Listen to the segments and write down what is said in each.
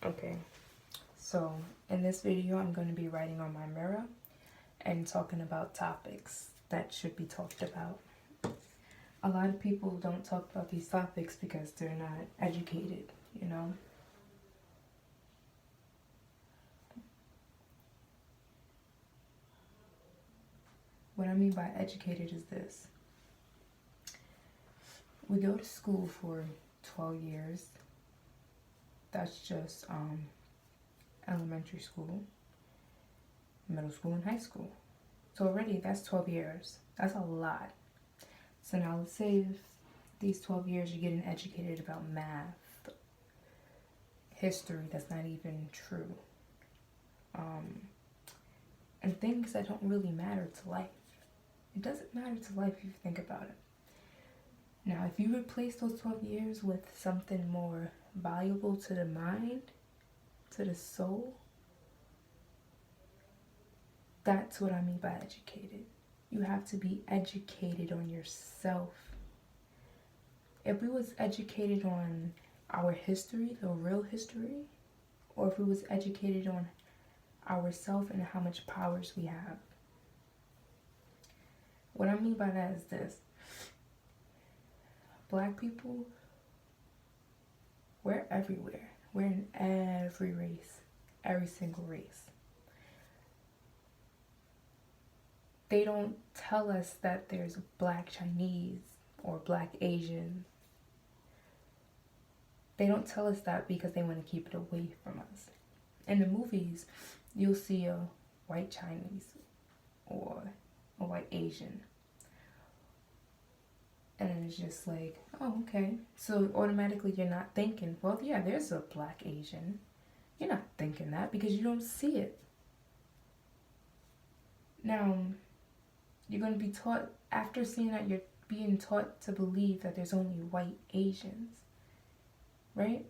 Okay, so in this video I'm going to be writing on my mirror and talking about topics that should be talked about. A lot of people don't talk about these topics because they're not educated, you know? What I mean by educated is this. We go to school for 12 years. That's just elementary school, middle school, and high school. So already that's 12 years. That's a lot. So now let's say if these 12 years you're getting educated about math, history that's not even true, and things that don't really matter to life. It doesn't matter to life if you think about it. Now, if you replace those 12 years with something more valuable to the mind, to the soul, that's what I mean by educated. You have to be educated on yourself. If we was educated on our history, the real history, or if we was educated on ourself and how much powers we have. What I mean by that is this. Black people, we're everywhere. We're in every race, every single race. They don't tell us that there's black Chinese or black Asian. They don't tell us that because they want to keep it away from us. In the movies, you'll see a white Chinese or a white Asian. And it's just like, oh, okay. So automatically you're not thinking, well, yeah, there's a black Asian. You're not thinking that because you don't see it. Now, you're going to be taught, after seeing that, you're being taught to believe that there's only white Asians, right?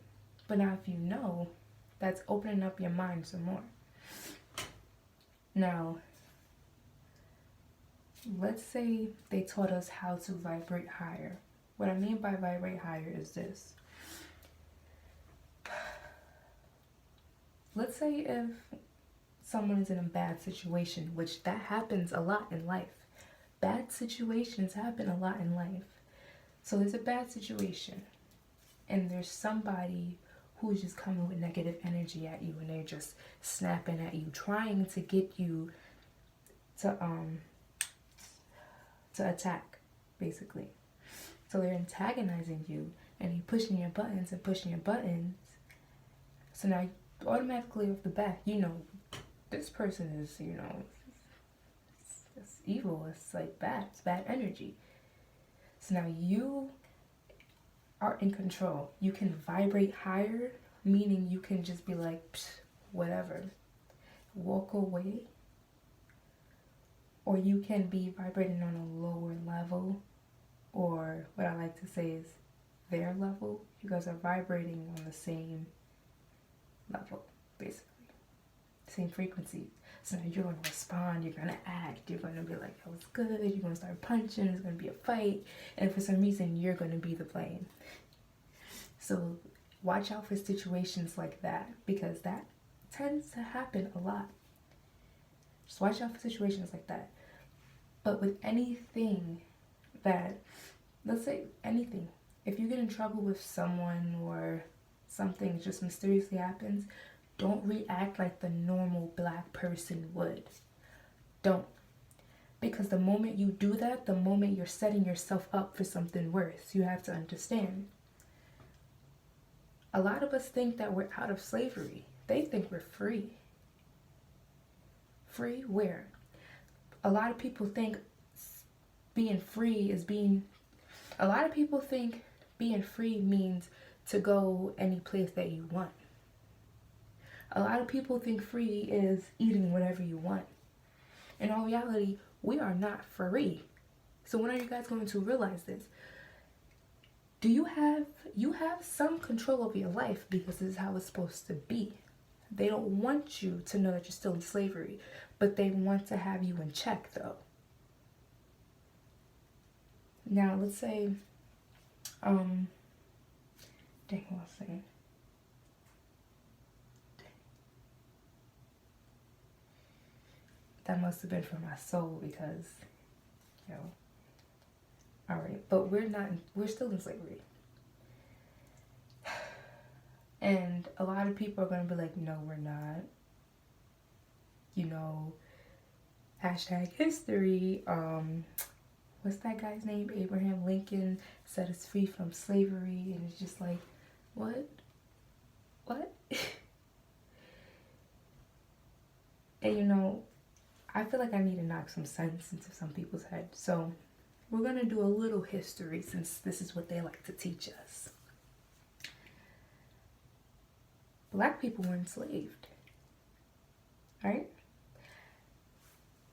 But now if you know, that's opening up your mind some more. Now, let's say they taught us how to vibrate higher. What I mean by vibrate higher is this. Let's say if someone is in a bad situation, which that happens a lot in life. Bad situations happen a lot in life. So there's a bad situation, and there's somebody who's just coming with negative energy at you, and they're just snapping at you, trying to get you to attack, basically. So they're antagonizing you, and you're pushing your buttons and pushing your buttons. So now, automatically off the bat, you know, this person is, you know, it's evil. It's like bad. It's bad energy. So now you are in control. You can vibrate higher, meaning you can just be like, whatever, walk away. Or you can be vibrating on a lower level, or what I like to say is their level. You guys are vibrating on the same level, basically. Same frequency. So now you're going to respond, you're going to act, you're going to be like, that was good, you're going to start punching, there's going to be a fight, and for some reason you're going to be the blame. So watch out for situations like that, because that tends to happen a lot. Just watch out for situations like that. But with anything that, let's say anything, if you get in trouble with someone or something just mysteriously happens, don't react like the normal black person would. Don't. Because the moment you do that, the moment you're setting yourself up for something worse. You have to understand. A lot of us think that we're out of slavery. They think we're free. Free where? A lot of people think being free is being... A lot of people think being free means to go any place that you want. A lot of people think free is eating whatever you want. In all reality, we are not free. So when are you guys going to realize this? You have some control over your life because this is how it's supposed to be. They don't want you to know that you're still in slavery, but they want to have you in check though. Now let's say, dang, what was I saying? that must have been for my soul because, you know, all right, but we're still in slavery. And a lot of people are going to be like, no, we're not. You know, hashtag history. What's that guy's name? Abraham Lincoln set us free from slavery. And it's just like, what? And you know, I feel like I need to knock some sense into some people's heads. So we're going to do a little history since this is what they like to teach us. Black people were enslaved, right?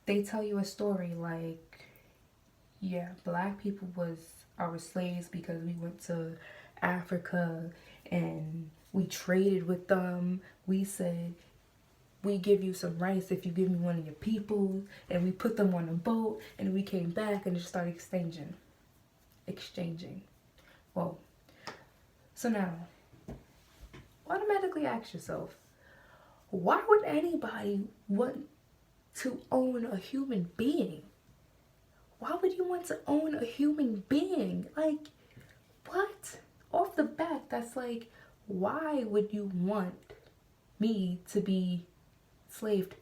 They tell you a story like, yeah, black people was our slaves because we went to Africa and we traded with them. We said, we give you some rice if you give me one of your people, and we put them on a boat, and we came back and just started exchanging. Well, so now, automatically ask yourself, why would anybody want to own a human being? Why would you want to own a human being? Like, what? Off the bat, that's like, why would you want me to be enslaved?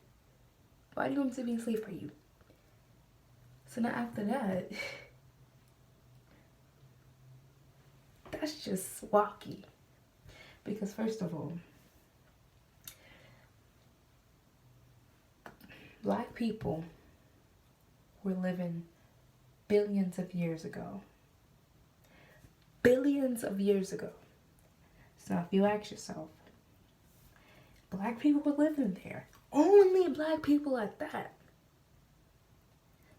Why do you want me to be enslaved for you? So now after that, that's just wacky. Because first of all, black people were living billions of years ago. Billions of years ago. So now if you ask yourself, black people were living there. Only black people at that.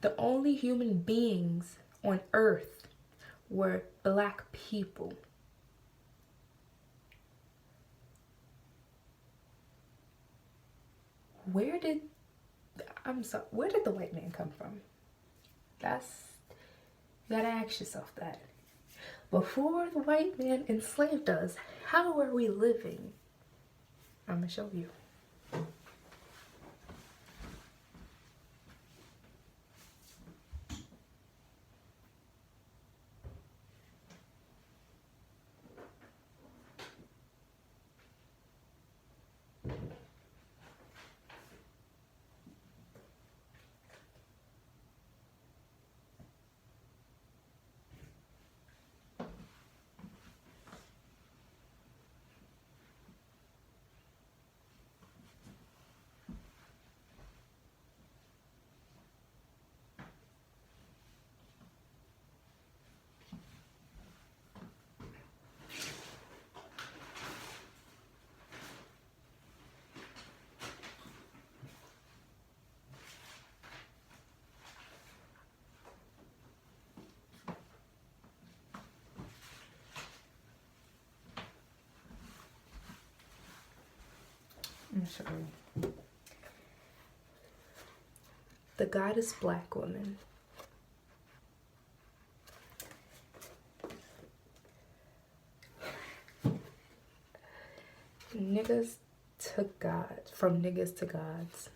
The only human beings on earth were black people. Where did the white man come from? You gotta ask yourself that. Before the white man enslaved us, how were we living? I'm gonna show you. I'm show you. The goddess black woman. Niggas to God, from niggas to gods.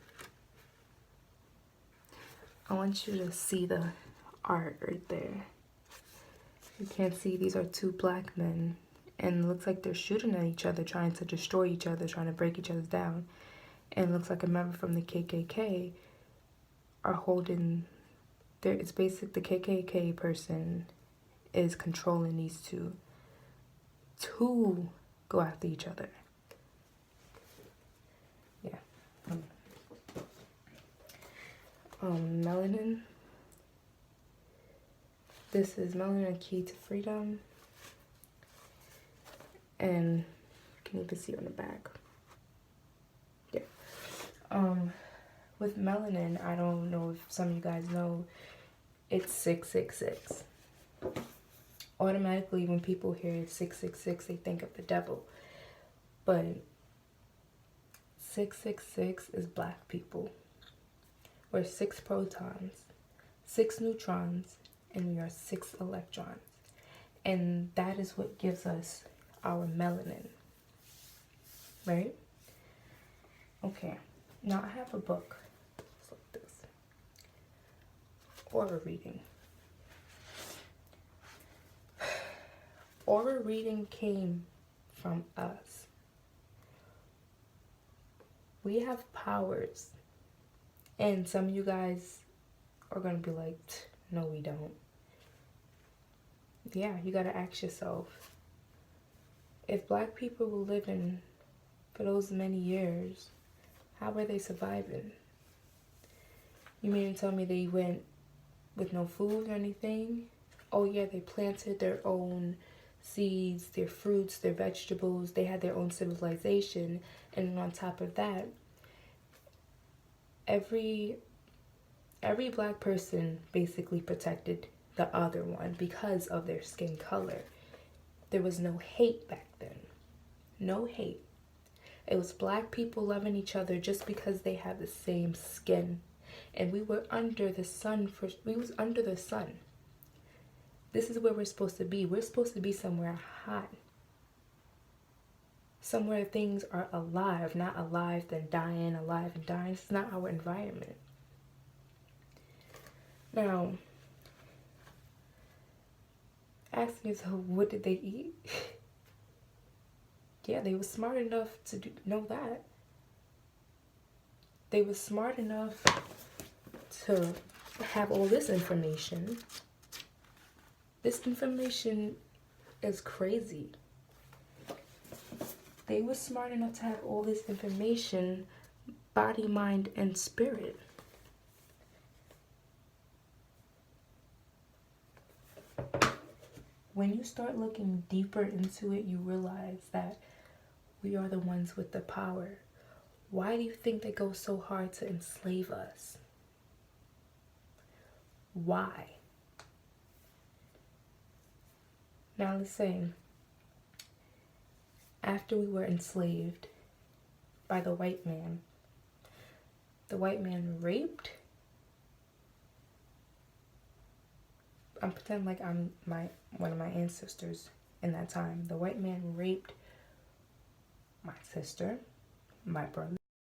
I want you to see the art right there. You can't see, these are two black men, and it looks like they're shooting at each other, trying to destroy each other, trying to break each other down. And it looks like a member from the KKK are holding there. It's basic, the KKK person is controlling these two to go after each other. Yeah. Melanin. This is Melanin, Key to Freedom. And you can even see on the back. Yeah. With melanin, I don't know if some of you guys know, it's 666. Automatically, when people hear 666, they think of the devil. But 666 is black people. We're 6 protons, 6 neutrons, and we are 6 electrons. And that is what gives us our melanin. Right? Okay. Now I have a book. It's like this. Aura reading. Aura reading came from us. We have powers. And some of you guys are going to be like, no, we don't. Yeah, you got to ask yourself. If black people were living for those many years, how were they surviving? You mean to tell me they went with no food or anything? Oh yeah, they planted their own seeds, their fruits, their vegetables. They had their own civilization. And on top of that, every black person basically protected the other one because of their skin color. There was no hate back then. No hate. It was black people loving each other just because they had the same skin. And we were under the sun we was under the sun. This is where we're supposed to be. We're supposed to be somewhere hot. Somewhere things are alive, not alive then dying, alive and dying. It's not our environment. Now, asking yourself, what did they eat? Yeah, they were smart enough to know that. They were smart enough to have all this information. This information is crazy. They were smart enough to have all this information, body, mind, and spirit. When you start looking deeper into it, you realize that we are the ones with the power. Why do you think they go so hard to enslave us? Why? Now let's say, after we were enslaved by the white man raped. I'm pretending like I'm one of my ancestors in that time. The white man raped my sister, my brother,